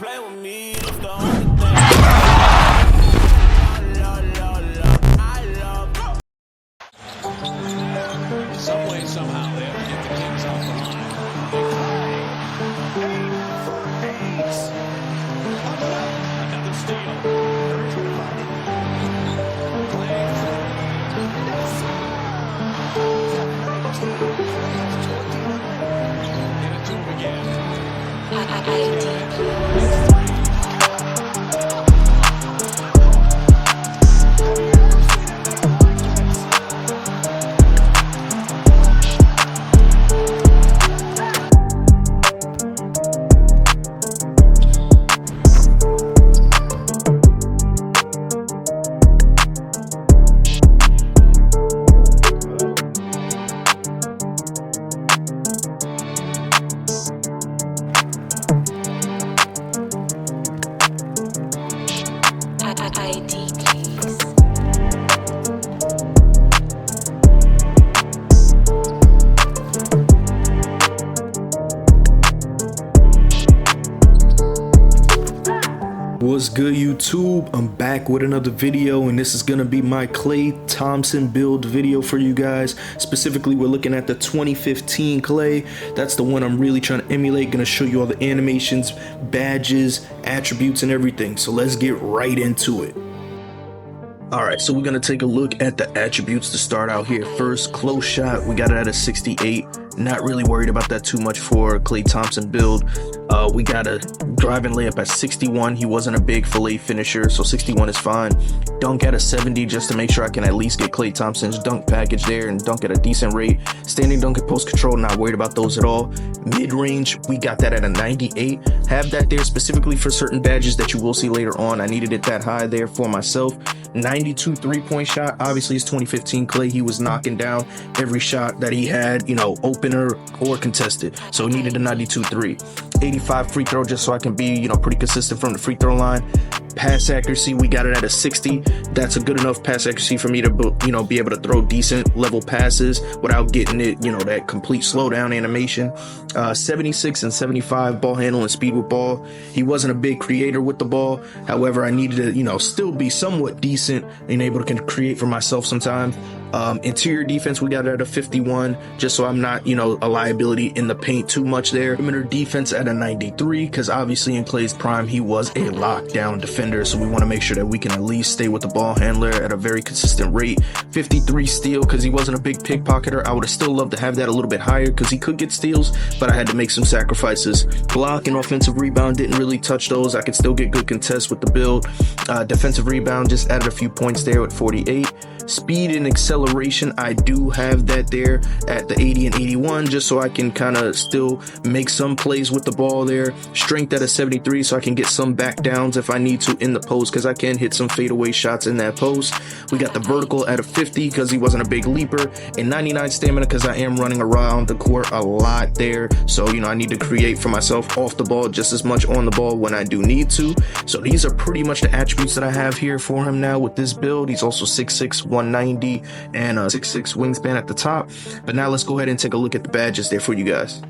play with me, it's the only thing. I love. Some way, somehow, they have to get the Kings off the line. Another steal. Get it to him again. What's good, YouTube? I'm back with another video, and this is gonna be my Klay Thompson build video for you guys. Specifically, we're looking at the 2015 Klay. That's the one I'm really trying to emulate. Gonna show you all the animations, badges, attributes, and everything. So let's get right into it. Alright, so we're gonna take a look at the attributes to start out here. First, close shot, we got it at a 68. Not really worried about that too much for Klay Thompson build. We got a driving layup at 61. He wasn't a big fillet finisher, so 61 is fine. Dunk at a 70 just to make sure I can at least get Klay Thompson's dunk package there and dunk at a decent rate. Standing dunk and post control, not worried about those at all. Mid-range, we got that at a 98. Have that there specifically for certain badges that you will see later on. I needed it that high there for myself. 92 three-point shot. Obviously, it's 2015 Klay. He was knocking down every shot that he had, you know, opener or contested. So he needed a 92 three. 85 free throw just so I can be, you know, pretty consistent from the free throw line. Pass accuracy, we got it at a 60. That's a good enough pass accuracy for me to, you know, be able to throw decent level passes without getting it, you know, that complete slowdown animation. 76 and 75 ball handle and speed with ball. He wasn't a big creator with the ball. However, I needed to, you know, still be somewhat decent and able to create for myself sometimes. Interior defense, we got it at a 51, just so I'm not, you know, a liability in the paint too much there. Perimeter defense at a 93, because obviously in Klay's prime, he was a lockdown defender, so we want to make sure that we can at least stay with the ball handler at a very consistent rate. 53 steal, because he wasn't a big pickpocketer. I would have still loved to have that a little bit higher, because he could get steals, but I had to make some sacrifices. Block and offensive rebound, didn't really touch those. I could still get good contests with the build. Defensive rebound, just added a few points there at 48. Speed and acceleration, I do have that there at the 80 and 81, just so I can kind of still make some plays with the ball there. Strength at a 73, so I can get some back downs if I need to in the post, because I can hit some fadeaway shots in that post. We got the vertical at a 50, because he wasn't a big leaper, and 99 stamina, because I am running around the court a lot there. So, you know, I need to create for myself off the ball just as much on the ball when I do need to. So these are pretty much the attributes that I have here for him now with this build. He's also 6'6", 190, and a 6'6" wingspan at the top. But now let's go ahead and take a look at the badges there for you guys.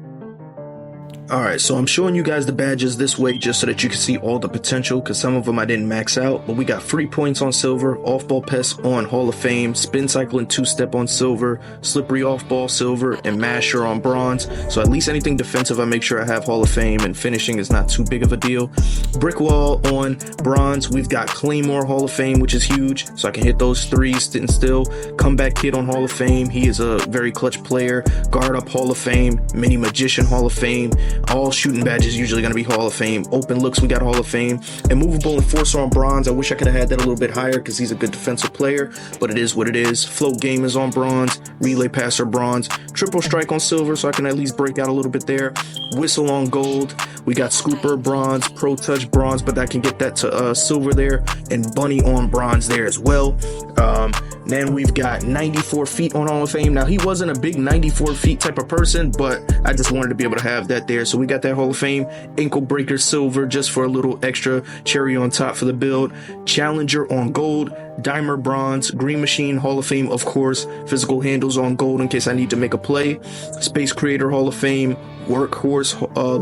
Alright, so I'm showing you guys the badges this way just so that you can see all the potential, because some of them I didn't max out. But we got free points on silver, off-ball pass on Hall of Fame, spin cycle and two-step on silver, slippery off-ball silver, and masher on bronze. So at least anything defensive I make sure I have Hall of Fame, and finishing is not too big of a deal. Brick wall on bronze, we've got Claymore Hall of Fame, which is huge, so I can hit those threes and still. Comeback Kid on Hall of Fame, he is a very clutch player. Guard up Hall of Fame, Mini Magician Hall of Fame. All shooting badges usually going to be Hall of Fame. Open looks, we got Hall of Fame. And movable enforcer on bronze. I wish I could have had that a little bit higher because he's a good defensive player, but it is what it is. Float game is on bronze. Relay passer bronze. Triple strike on silver, so I can at least break out a little bit there. Whistle on gold. We got Scooper bronze, Pro Touch bronze, but I can get that to silver there. And Bunny on bronze there as well. Then we've got 94 feet on Hall of Fame. Now, he wasn't a big 94 feet type of person, but I just wanted to be able to have that there. So we got that Hall of Fame. Ankle breaker silver just for a little extra cherry on top for the build. Challenger on gold. Dimer bronze, Green Machine Hall of Fame, of course, physical handles on gold in case I need to make a play, Space Creator Hall of Fame, Workhorse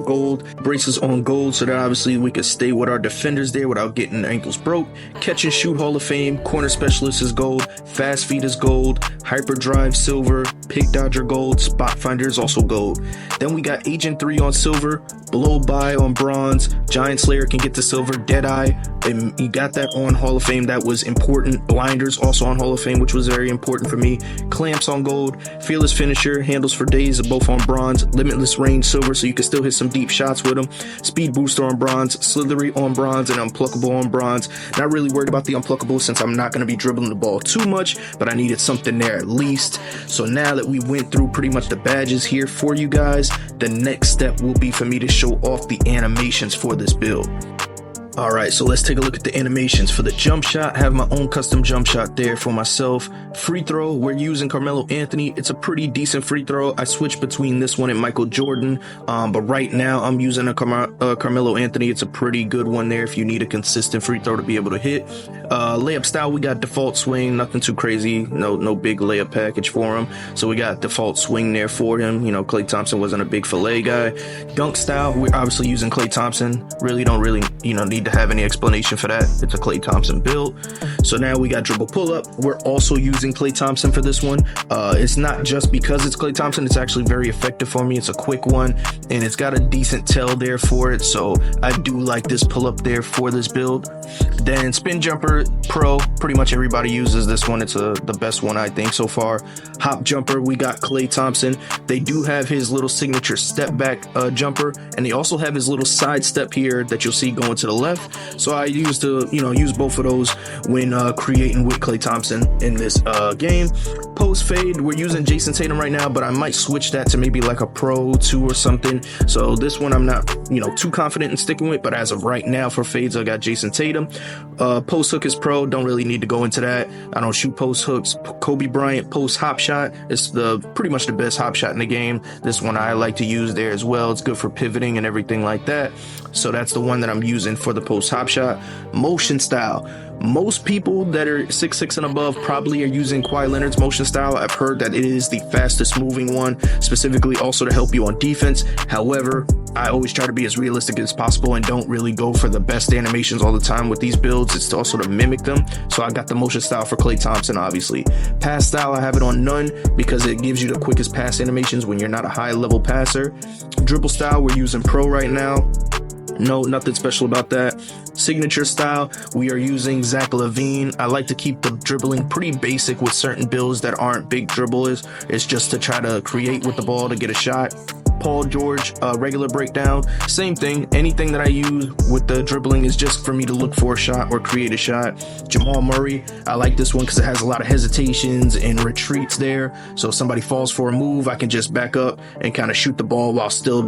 gold, braces on gold so that obviously we could stay with our defenders there without getting ankles broke, Catch and Shoot Hall of Fame, Corner Specialist is gold, Fast Feet is gold, Hyperdrive silver, Pick Dodger gold, Spot Finder is also gold. Then we got Agent 3 on silver, Blow By on bronze, Giant Slayer can get to silver, Deadeye, and you got that on Hall of Fame. That was important. Blinders also on Hall of Fame, which was very important for me. Clamps on gold, Fearless Finisher, Handles for Days both on bronze, Limitless Range silver so you can still hit some deep shots with them, Speed Booster on bronze, Slithery on bronze, and Unpluckable on bronze. Not really worried about the Unpluckable since I'm not going to be dribbling the ball too much, but I needed something there at least. So now that we went through pretty much the badges here for you guys, the next step will be for me to show off the animations for this build. Alright, so let's take a look at the animations. For the jump shot, I have my own custom jump shot there for myself. Free throw, we're using Carmelo Anthony. It's a pretty decent free throw. I switched between this one and Michael Jordan, but right now I'm using a Carmelo Anthony. It's a pretty good one there if you need a consistent free throw to be able to hit. Layup style, we got default swing, nothing too crazy, no big layup package for him. So we got default swing there for him. You know, Klay Thompson wasn't a big fillet guy. Dunk style, we're obviously using Klay Thompson. Don't really, need to have any explanation for that. It's a Klay Thompson build. So now we got dribble pull up. We're also using Klay Thompson for this one. It's not just because it's Klay Thompson, it's actually very effective for me. It's a quick one and it's got a decent tail there for it, so I do like this pull up there for this build. Then spin jumper pro, pretty much everybody uses this one. It's the best one I think so far. Hop jumper, we got Klay Thompson. They do have his little signature step back jumper, and they also have his little side step here that you'll see going to the left. So I used to use both of those when creating with Klay Thompson in this game. Post fade, we're using Jason Tatum right now, but I might switch that to maybe like a Pro 2 or something. So this one I'm not too confident in sticking with, but as of right now for fades I got Jason Tatum. Post hook is Pro, don't really need to go into that. I don't shoot post hooks. Kobe Bryant post hop shot is pretty much the best hop shot in the game. This one I like to use there as well. It's good for pivoting and everything like that. So that's the one that I'm using for the post hop shot. Motion style, most people that are 6'6" and above probably are using Kawhi Leonard's motion style. I've heard that it is the fastest moving one, specifically also to help you on defense. However, I always try to be as realistic as possible and don't really go for the best animations all the time with these builds. It's also to mimic them. So I got the motion style for Klay Thompson, obviously. Pass style, I have it on none because it gives you the quickest pass animations when you're not a high level passer. Dribble style, we're using Pro right now. No, nothing special about that. Signature style, we are using Zach LaVine. I like to keep the dribbling pretty basic with certain builds that aren't big dribblers. It's just to try to create with the ball to get a shot. Paul George, regular breakdown, same thing. Anything that I use with the dribbling is just for me to look for a shot or create a shot. Jamal Murray, I like this one because it has a lot of hesitations and retreats there. So if somebody falls for a move, I can just back up and kind of shoot the ball while still,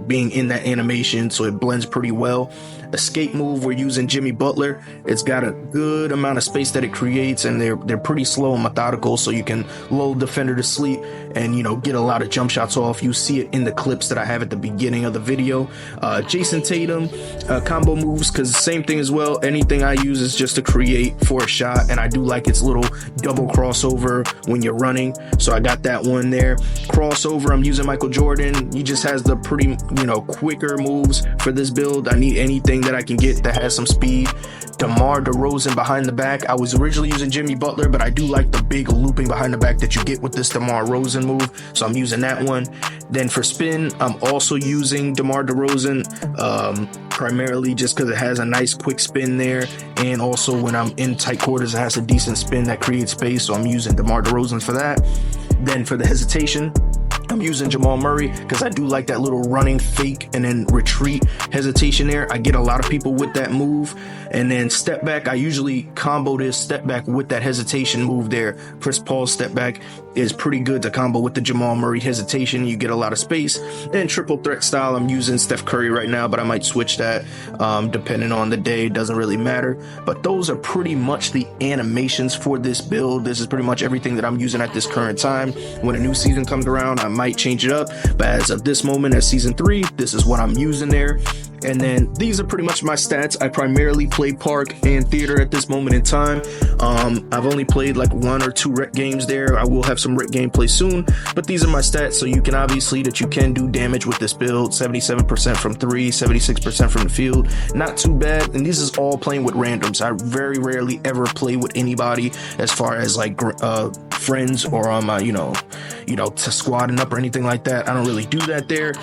being in that animation. So it blends pretty well. Escape move, we're using Jimmy Butler. It's got a good amount of space that it creates, and they're pretty slow and methodical, so you can lull the defender to sleep and get a lot of jump shots off. You see it in the clips that I have at the beginning of the video. Jason Tatum combo moves, because same thing as well. Anything I use is just to create for a shot, and I do like its little double crossover when you're running, so I got that one there. Crossover, I'm using Michael Jordan. He just has the pretty quicker moves for this build. I need anything that I can get that has some speed. DeMar DeRozan behind the back. I was originally using Jimmy Butler, but I do like the big looping behind the back that you get with this DeMar DeRozan move, so I'm using that one. Then for spin, I'm also using DeMar DeRozan, primarily just because it has a nice quick spin there, and also when I'm in tight quarters it has a decent spin that creates space, so I'm using DeMar DeRozan for that. Then for the hesitation, I'm using Jamal Murray because I do like that little running fake and then retreat hesitation there. I get a lot of people with that move. And then step back, I usually combo this step back with that hesitation move there. Chris Paul's step back is pretty good to combo with the Jamal Murray hesitation. You get a lot of space. And triple threat style, I'm using Steph Curry right now, but I might switch that depending on the day. It doesn't really matter. But those are pretty much the animations for this build. This is pretty much everything that I'm using at this current time. When a new season comes around, I might change it up. But as of this moment, as season 3, this is what I'm using there. And then these are pretty much my stats. I primarily play park and theater at this moment in time. I've only played like 1 or 2 rec games there. I will have some rec gameplay soon, but these are my stats, so you can obviously that you can do damage with this build. 77% from 3, 76% from the field. Not too bad. And this is all playing with randoms. I very rarely ever play with anybody as far as like friends or on my, you know, to squatting up or anything like that. I don't really do that there.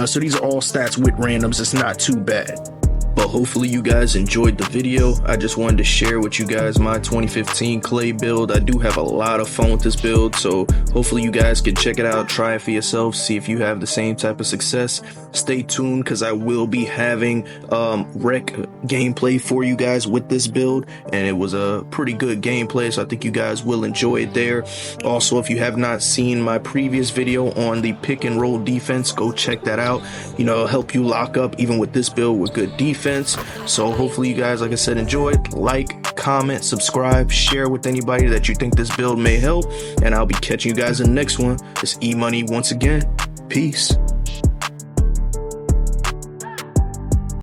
So these are all stats with randoms. It's not too bad. But hopefully you guys enjoyed the video. I just wanted to share with you guys my 2015 Klay build. I do have a lot of fun with this build, so hopefully you guys can check it out, try it for yourself, see if you have the same type of success. Stay tuned because I will be having rec gameplay for you guys with this build, and it was a pretty good gameplay, so I think you guys will enjoy it there. Also, if you have not seen my previous video on the pick and roll defense, go check that out. You know, it'll help you lock up even with this build with good defense. So hopefully you guys, like I said, enjoyed. Like, comment, subscribe, share with anybody that you think this build may help, and I'll be catching you guys in the next one. It's E-Money once again. Peace.